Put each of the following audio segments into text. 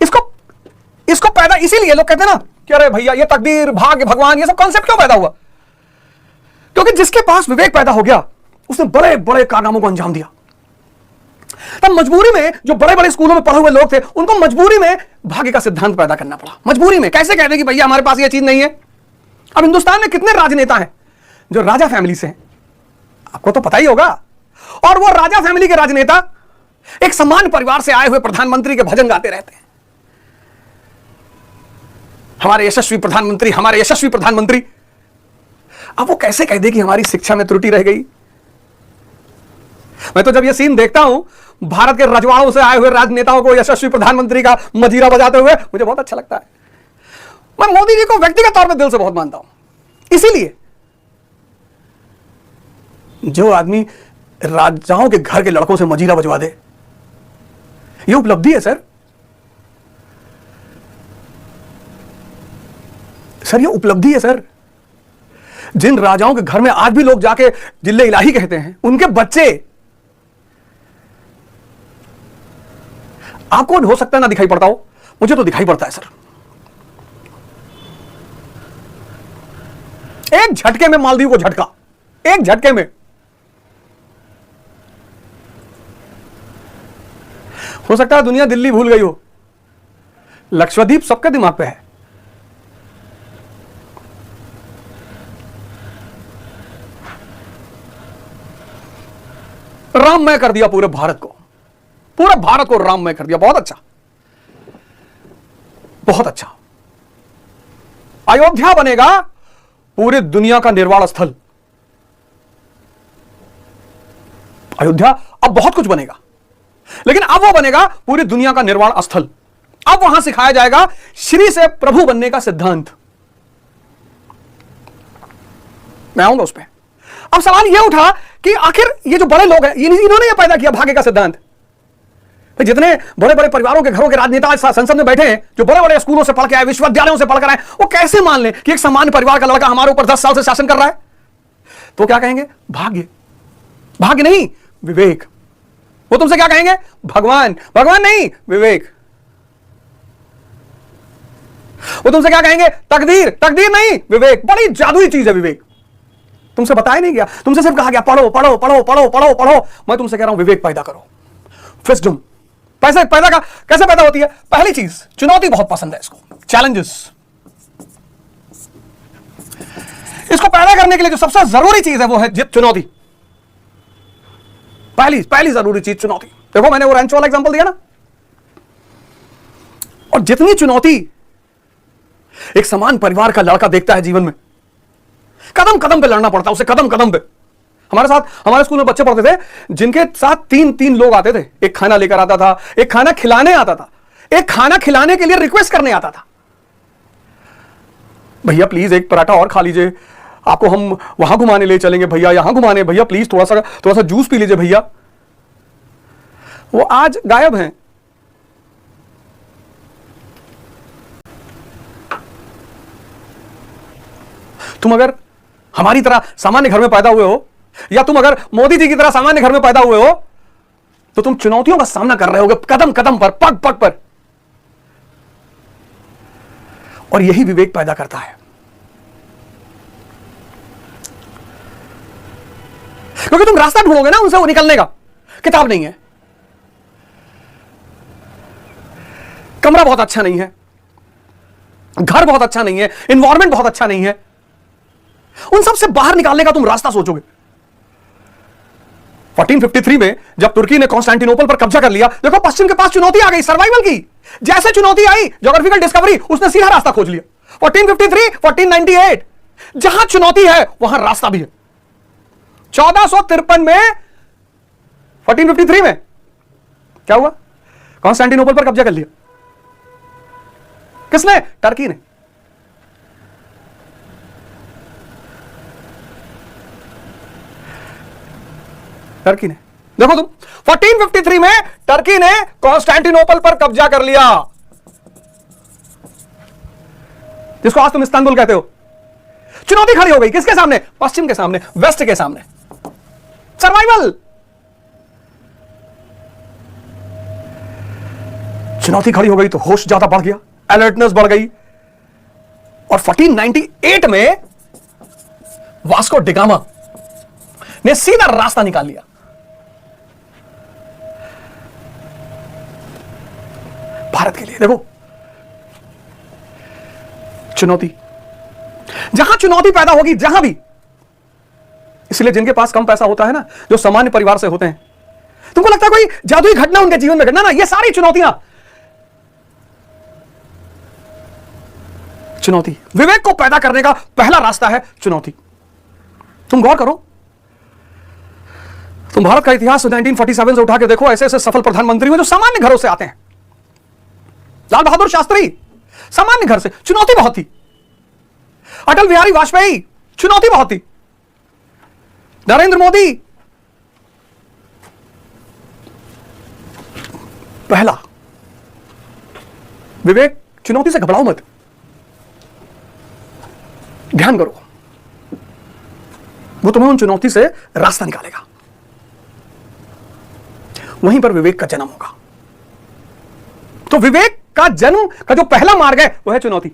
इसको इसको पैदा इसीलिए लोग कहते हैं ना कि अरे भैया ये तकदीर, भाग्य, भगवान, ये सब कॉन्सेप्ट क्यों पैदा हुआ? क्योंकि जिसके पास विवेक पैदा हो गया उसने बड़े बड़े कारनामों को अंजाम दिया। तब मजबूरी में जो बड़े बड़े स्कूलों में पढ़े हुए लोग थे उनको मजबूरी में भाग्य का सिद्धांत पैदा करना पड़ा। मजबूरी में कैसे कहते कि भैया हमारे पास ये चीज नहीं है। अब हिंदुस्तान में कितने राजनेता हैं जो राजा फैमिली से हैं, आपको तो पता ही होगा। और वो राजा फैमिली के राजनेता एक समान परिवार से आए हुए प्रधानमंत्री के भजन गाते रहते हैं, हमारे यशस्वी प्रधानमंत्री, हमारे यशस्वी प्रधानमंत्री। अब वो कैसे कह दे कि हमारी शिक्षा में त्रुटि रह गई? मैं तो जब ये सीन देखता हूं भारत के रजवाड़ों से आए हुए राजनेताओं को यशस्वी प्रधानमंत्री का मजीरा बजाते हुए, मुझे बहुत अच्छा लगता है। मैं मोदी जी को व्यक्तिगत तौर पर दिल से बहुत मानता हूं। इसीलिए जो आदमी राजाओं के घर के लड़कों से मजीरा बजवा दे, ये उपलब्धि है सर। सर ये उपलब्धि है सर। जिन राजाओं के घर में आज भी लोग जाके जिल्ले इलाही कहते हैं, उनके बच्चे, आपको हो सकता है ना दिखाई पड़ता हो, मुझे तो दिखाई पड़ता है सर। एक झटके में मालदीव को झटका, एक झटके में। हो सकता है दुनिया दिल्ली भूल गई हो, लक्षद्वीप सबके दिमाग पे है। राममय कर दिया पूरे भारत को, पूरे भारत को राममय कर दिया। बहुत अच्छा, बहुत अच्छा। अयोध्या बनेगा पूरी दुनिया का निर्वाण स्थल। अयोध्या अब बहुत कुछ बनेगा, लेकिन अब वो बनेगा पूरी दुनिया का निर्वाण स्थल। अब वहां सिखाया जाएगा श्री से प्रभु बनने का सिद्धांत। मैं आऊंगा उस पर। अब सवाल यह उठा कि आखिर ये जो बड़े लोग हैं, इन्होंने ये पैदा किया भाग्य का सिद्धांत। जितने बड़े बड़े परिवारों के घरों के राजनेता संसद में बैठे हैं, जो बड़े बड़े स्कूलों से पढ़ के आए, विश्वविद्यालयों से पढ़कर आए, वो कैसे मान लें कि एक सामान्य परिवार का लड़का हमारे ऊपर 10 साल से शासन कर रहा है? तो क्या कहेंगे? भाग्य। भाग्य नहीं, विवेक। वो तुमसे क्या कहेंगे? भगवान। भगवान नहीं, विवेक। वो तुमसे क्या कहेंगे? तकदीर। तकदीर नहीं, विवेक। बड़ी जादुई चीज है विवेक। तुमसे बताया नहीं गया, तुमसे सिर्फ कहा गया पढ़ो पढ़ो पढ़ो पढ़ो पढ़ो पढ़ो। मैं तुमसे कह रहा हूं विवेक पैदा करो, विजडम। पैसे पैदा का कैसे पैदा होती है? पहली चीज, चुनौती बहुत पसंद है इसको, चैलेंजेस। इसको पैदा करने के लिए जो सबसे जरूरी चीज है वो है चुनौती। पहली जरूरी चीज चुनौती। देखो मैंने वो रैंच वाला एग्जांपल दिया ना, और जितनी चुनौती एक समान परिवार का लड़का देखता है जीवन में, कदम कदम पे लड़ना पड़ता है उसे, कदम कदम पे। हमारे स्कूल में बच्चे पढ़ते थे जिनके साथ तीन लोग आते थे। एक खाना लेकर आता था, एक खाना खिलाने आता था, एक खाना खिलाने के लिए रिक्वेस्ट करने आता था, भैया प्लीज एक पराठा और खा लीजिए, आपको हम वहां घुमाने ले चलेंगे भैया, यहां घुमाने, भैया प्लीज थोड़ा सा जूस पी लीजिए भैया। वो आज गायब हैं। तुम अगर हमारी तरह सामान्य घर में पैदा हुए हो, या तुम अगर मोदी जी की तरह सामान्य घर में पैदा हुए हो, तो तुम चुनौतियों का सामना कर रहे होगे कदम कदम पर, पग पग पर। और यही विवेक पैदा करता है। क्योंकि तुम रास्ता ढूंढोगे ना उनसे वो निकलने का। किताब नहीं है, कमरा बहुत अच्छा नहीं है, घर बहुत अच्छा नहीं है, एनवायरमेंट बहुत अच्छा नहीं है, उन सब से बाहर निकालने का तुम रास्ता सोचोगे। 1453 में जब तुर्की ने कॉन्स्टेंटिनोपल पर कब्जा कर लिया, देखो पश्चिम के पास चुनौती आ गई सर्वाइवल की। जैसे चुनौती आई, ज्योग्राफिकल डिस्कवरी, उसने सीधा रास्ता खोज लिया। 1453, 1498, जहां चुनौती है वहां रास्ता भी है। 1453 में, 1453 में क्या हुआ? कॉन्स्टेंटिनोपल पर कब्जा कर लिया। किसने? टर्की ने। टर्की ने। देखो तुम, 1453 में टर्की ने कॉन्स्टेंटिनोपल पर कब्जा कर लिया, जिसको आज तुम इस्तांबुल कहते हो। चुनौती खड़ी हो गई किसके सामने? पश्चिम के सामने, वेस्ट के सामने। सर्वाइवल। चुनौती खड़ी हो गई तो होश ज्यादा बढ़ गया, अलर्टनेस बढ़ गई, और 1498 में वास्को डिगामा ने सीधा रास्ता निकाल लिया। भारत के लिए देखो, चुनौती, जहां चुनौती पैदा होगी जहां भी, इसलिए जिनके पास कम पैसा होता है ना, जो सामान्य परिवार से होते हैं, तुमको लगता है कोई जादुई घटना उनके जीवन में घटना? ना, ये सारी चुनौतियां, चुनौती विवेक को पैदा करने का पहला रास्ता है चुनौती। तुम गौर करो, तुम भारत का इतिहास 1947 से उठा के देखो, ऐसे ऐसे सफल प्रधानमंत्री हुए जो सामान्य घरों से आते हैं। लाल बहादुर शास्त्री सामान्य घर से, चुनौती बहुत थी। अटल बिहारी वाजपेयी, चुनौती बहुत थी। नरेंद्र मोदी, पहला विवेक, चुनौती से घबराओ मत, ध्यान करो, वो तुम्हें उन चुनौती से रास्ता निकालेगा। वहीं पर विवेक का जन्म होगा। तो विवेक का जन्म का जो पहला मार्ग है वो है चुनौती।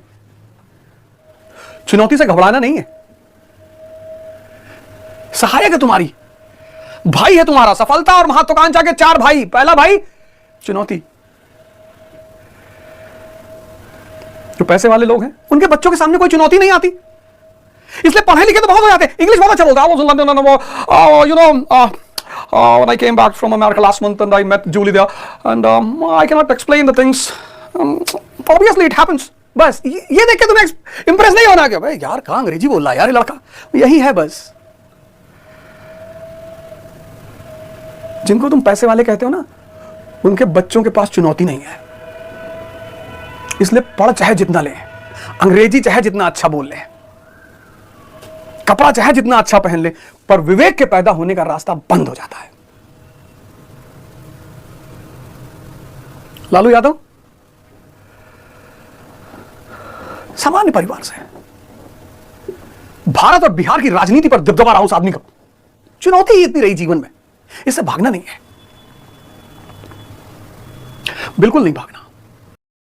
चुनौती से घबराना नहीं है, सहायक है तुम्हारी, भाई है तुम्हारा। सफलता और महत्वाकांक्षा के 4 भाई, पहला भाई चुनौती। जो पैसे वाले लोग हैं उनके बच्चों के सामने कोई चुनौती नहीं आती, इसलिए पढ़े लिखे तो बहुत हो जाते हैं, इंग्लिश बहुत अच्छा बोलता है। You know, when I came back from America last month and I met Julie there and I cannot explain the things. Obviously it happens. बस ये देख के तुम्हें इंप्रेस नहीं होना कि भाई यार कहां अंग्रेजी बोल रहा है यार ये लड़का, यही है बस। जिनको तुम पैसे वाले कहते हो ना, उनके बच्चों के पास चुनौती नहीं है, इसलिए पढ़ चाहे जितना ले, अंग्रेजी चाहे जितना अच्छा बोल ले, कपड़ा चाहे जितना अच्छा पहन ले, पर विवेक के पैदा होने का रास्ता बंद हो जाता है। लालू यादव सामान्य परिवार से, भारत और बिहार की राजनीति पर दबदबा रहा उस आदमी का, चुनौती इतनी रही जीवन में, इससे भागना नहीं है, बिल्कुल नहीं भागना।